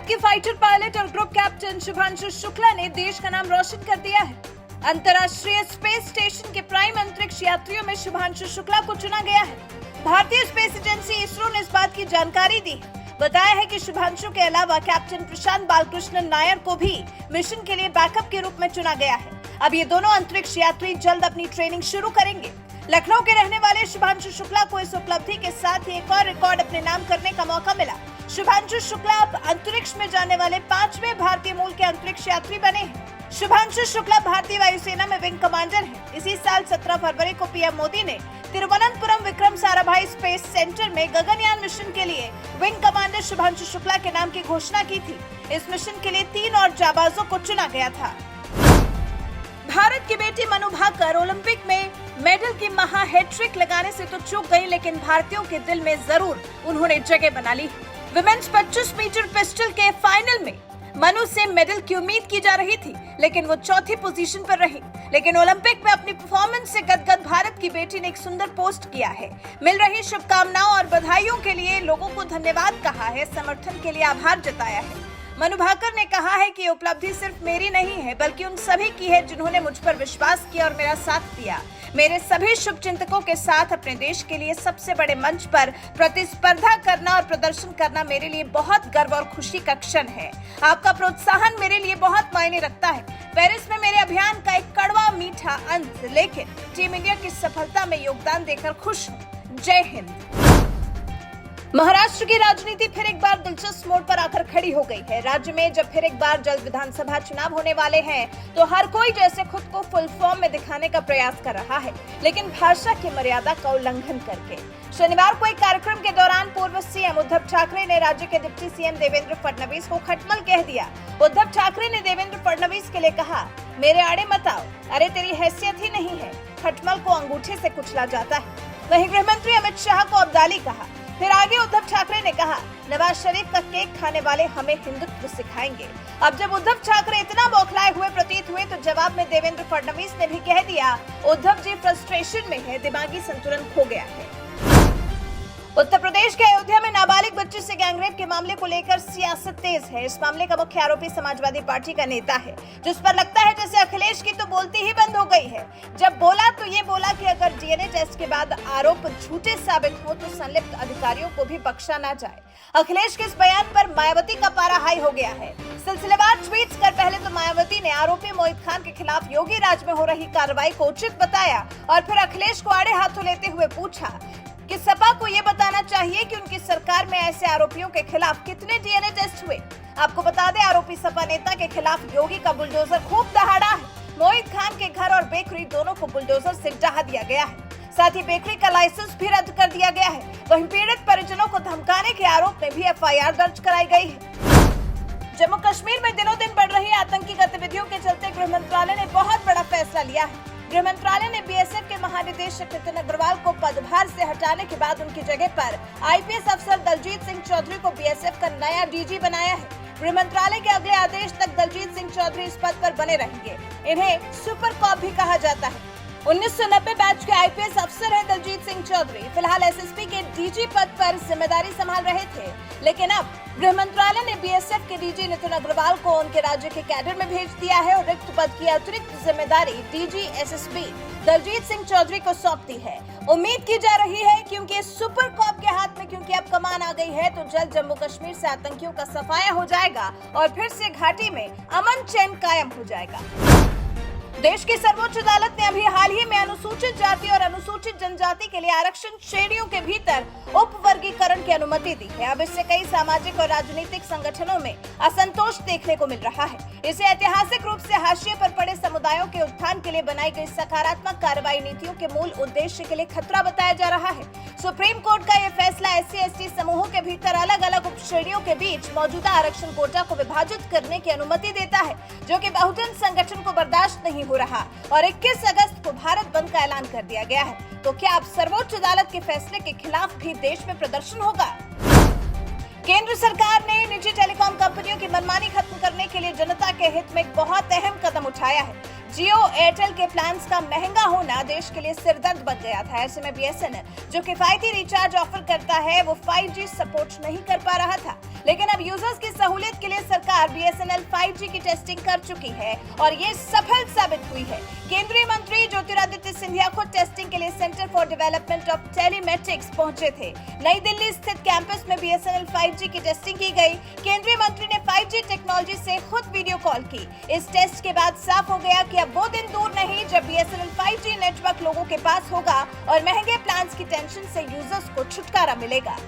के fighter pilot और group captain Shubhanshu Shukla ने देश का नाम रोशन कर दिया है। अंतर्राष्ट्रीय स्पेस स्टेशन के प्राइम अंतरिक्ष यात्रियों में शुभांशु शुक्ला को चुना गया है। भारतीय स्पेस एजेंसी इसरो ने इस बात की जानकारी दी। बताया है कि शुभांशु के अलावा कैप्टन प्रशांत बालकृष्णन नायर को भी मिशन के लिए बैकअप के रूप में चुना गया है। अब ये दोनों अंतरिक्ष यात्री जल्द अपनी ट्रेनिंग शुरू करेंगे। लखनऊ के रहने वाले शुभांशु शुक्ला को इस उपलब्धि के साथ ही एक और रिकॉर्ड अपने नाम करने का मौका मिला। शुभांशु शुक्ला अब अंतरिक्ष में जाने वाले 5वें भारतीय मूल के अंतरिक्ष यात्री बने हैं। शुभांशु शुक्ला भारतीय वायुसेना में विंग कमांडर हैं। इसी साल 17 फरवरी को पीएम मोदी ने तिरुवनंतपुरम विक्रम साराभाई स्पेस सेंटर में गगनयान मिशन के लिए विंग कमांडर शुभांशु शुक्ला के नाम की घोषणा की थी। इस मिशन के लिए 3 और जाबाजों को चुना गया था। भारत की बेटी मनु भाकर ओलंपिक में मेडल की महा हैट्रिक लगाने से तो चूक गई, लेकिन भारतीयों के दिल में जरूर उन्होंने जगह बना ली। विमेन्स 25 मीटर पिस्टल के फाइनल में मनु से मेडल की उम्मीद की जा रही थी, लेकिन वो चौथी पोजीशन पर रही। लेकिन ओलंपिक में अपनी परफॉर्मेंस से गदगद भारत की बेटी ने एक सुंदर पोस्ट किया है। मिल रही शुभकामनाओं और बधाइयों के लिए लोगों को धन्यवाद कहा है, समर्थन के लिए आभार जताया है। मनु भाकर ने कहा है कि उपलब्धि सिर्फ मेरी नहीं है, बल्कि उन सभी की है जिन्होंने मुझ पर विश्वास किया और मेरा साथ दिया। मेरे सभी शुभचिंतकों के साथ अपने देश के लिए सबसे बड़े मंच पर प्रतिस्पर्धा करना और प्रदर्शन करना मेरे लिए बहुत गर्व और खुशी का क्षण है। आपका प्रोत्साहन मेरे लिए बहुत मायने रखता है। पेरिस में मेरे अभियान का एक कड़वा मीठा अंत, लेकिन टीम इंडिया की सफलता में योगदान देकर खुश हूँ। जय हिंद। महाराष्ट्र की राजनीति फिर एक बार दिलचस्प मोड़ पर आकर खड़ी हो गई है। राज्य में जब फिर एक बार जल्द विधानसभा चुनाव होने वाले हैं, तो हर कोई जैसे खुद को फुल फॉर्म में दिखाने का प्रयास कर रहा है, लेकिन भाषा की मर्यादा का उल्लंघन करके। शनिवार को एक कार्यक्रम के दौरान पूर्व सीएम उद्धव ठाकरे ने राज्य के डिप्टी सीएम देवेंद्र फडणवीस को खटमल कह दिया। उद्धव ठाकरे ने देवेंद्र फडणवीस के लिए कहा, मेरे आड़े मत आओ, अरे तेरी हैसियत ही नहीं है। खटमल को अंगूठे से कुचला जाता है। वहीं गृह मंत्री अमित शाह को अब्दाली कहा। फिर आगे उद्धव ठाकरे ने कहा, नवाज शरीफ का केक खाने वाले हमें हिंदुत्व सिखाएंगे। अब जब उद्धव ठाकरे इतना बौखलाए हुए प्रतीत हुए, तो जवाब में देवेंद्र फडणवीस ने भी कह दिया, उद्धव जी फ्रस्ट्रेशन में है, दिमागी संतुलन खो गया है। उत्तर प्रदेश के अयोध्या में नाबालिग बच्चे से गैंगरेप के मामले को लेकर सियासत तेज है। इस मामले का मुख्य आरोपी समाजवादी पार्टी का नेता है, जिस पर लगता है जैसे अखिलेश की तो बोलती ही बंद हो गई है। जब बोला तो ये बोला कि अगर डीएनए टेस्ट के बाद आरोप झूठे साबित हो तो संलिप्त अधिकारियों को भी बख्शा ना जाए। अखिलेश के इस बयान पर मायावती का पारा हाई हो गया है। सिलसिलेवार ट्वीट्स कर पहले तो मायावती ने आरोपी मोहित खान के खिलाफ योगी राज में हो रही कार्रवाई को उचित बताया, और फिर अखिलेश को आड़े हाथों लेते हुए पूछा कि सपा को ये बताना चाहिए कि उनकी सरकार में ऐसे आरोपियों के खिलाफ कितने डीएनए टेस्ट हुए। आपको बता दें, आरोपी सपा नेता के खिलाफ योगी का बुलडोजर खूब दहाड़ा है। मोहित खान के घर और बेकरी दोनों को बुलडोजर से ढहा दिया गया है। साथ ही बेकरी का लाइसेंस भी रद्द कर दिया गया है। वहीं पीड़ित परिजनों को धमकाने के आरोप में भी एफआईआर दर्ज कराई गई है। जम्मू कश्मीर में दिनों दिन बढ़ रही आतंकी गतिविधियों के चलते गृह मंत्रालय ने बहुत बड़ा फैसला लिया है। गृह मंत्रालय ने बीएसएफ के महानिदेशक नितिन अग्रवाल को पदभार से हटाने के बाद उनकी जगह पर आईपीएस अफसर दलजीत सिंह चौधरी को बीएसएफ का नया डीजी बनाया है। गृह मंत्रालय के अगले आदेश तक दलजीत सिंह चौधरी इस पद पर बने रहेंगे। इन्हें सुपर कॉप भी कहा जाता है। 1990 बैच के आईपीएस अफसर हैं दलजीत सिंह चौधरी। फिलहाल एसएसपी के डीजी पद पर जिम्मेदारी संभाल रहे थे, लेकिन अब गृह मंत्रालय ने बीएसएफ के डीजी नितिन अग्रवाल को उनके राज्य के कैडर में भेज दिया है और रिक्त पद की अतिरिक्त जिम्मेदारी डीजी एसएसपी दलजीत सिंह चौधरी को सौंप दी है। उम्मीद की जा रही है क्योंकि सुपर कॉप के हाथ में क्योंकि अब कमान आ गई है, तो जल्द जम्मू कश्मीर से आतंकियों का सफाया हो जाएगा और फिर से घाटी में अमन चैन कायम हो जाएगा। देश की सर्वोच्च अदालत ने अभी हाल ही में अनुसूचित जाति और अनुसूचित जनजाति के लिए आरक्षण श्रेणियों के भीतर उप वर्गीकरण की अनुमति दी है। अब इससे कई सामाजिक और राजनीतिक संगठनों में असंतोष देखने को मिल रहा है। इसे ऐतिहासिक रूप से हाशिए पर पड़े समुदायों के उत्थान के लिए बनाई गई सकारात्मक कार्रवाई नीतियों के मूल उद्देश्य के लिए खतरा बताया जा रहा है। सुप्रीम कोर्ट का यह फैसला SC/ST समूहों के भीतर अलग अलग उप श्रेणियों के बीच मौजूदा आरक्षण कोटा को विभाजित करने की अनुमति देता है, जो कि बहुजन संगठन को बर्दाश्त नहीं हो रहा और 21 अगस्त को भारत बंद का ऐलान कर दिया गया है। तो क्या अब सर्वोच्च अदालत के फैसले के खिलाफ भी देश में प्रदर्शन होगा? केंद्र सरकार ने निजी टेलीकॉम कंपनियों की मनमानी खत्म करने के लिए जनता के हित में एक बहुत अहम कदम उठाया है। जियो एयरटेल के प्लान्स का महंगा होना देश के लिए सिरदर्द बन गया था। ऐसे में BSNL जो किफायती रिचार्ज ऑफर करता है, वो 5G सपोर्ट नहीं कर पा रहा था। लेकिन अब यूजर्स की सहूलियत के लिए बार BSNL 5G की टेस्टिंग कर चुकी है और ये सफल साबित हुई है। केंद्रीय मंत्री ज्योतिरादित्य सिंधिया खुद टेस्टिंग के लिए centre for development of telematics पहुंचे थे। नई दिल्ली स्थित कैंपस में BSNL 5G की टेस्टिंग की गई। केंद्रीय मंत्री ने 5G टेक्नोलॉजी से खुद वीडियो कॉल की। इस टेस्ट के बाद साफ हो गया कि अब वो दिन दूर नहीं जब BSNL 5G नेटवर्क लोगों के पास होगा और महंगे प्लान्स की टेंशन से यूजर्स को छुटकारा मिलेगा।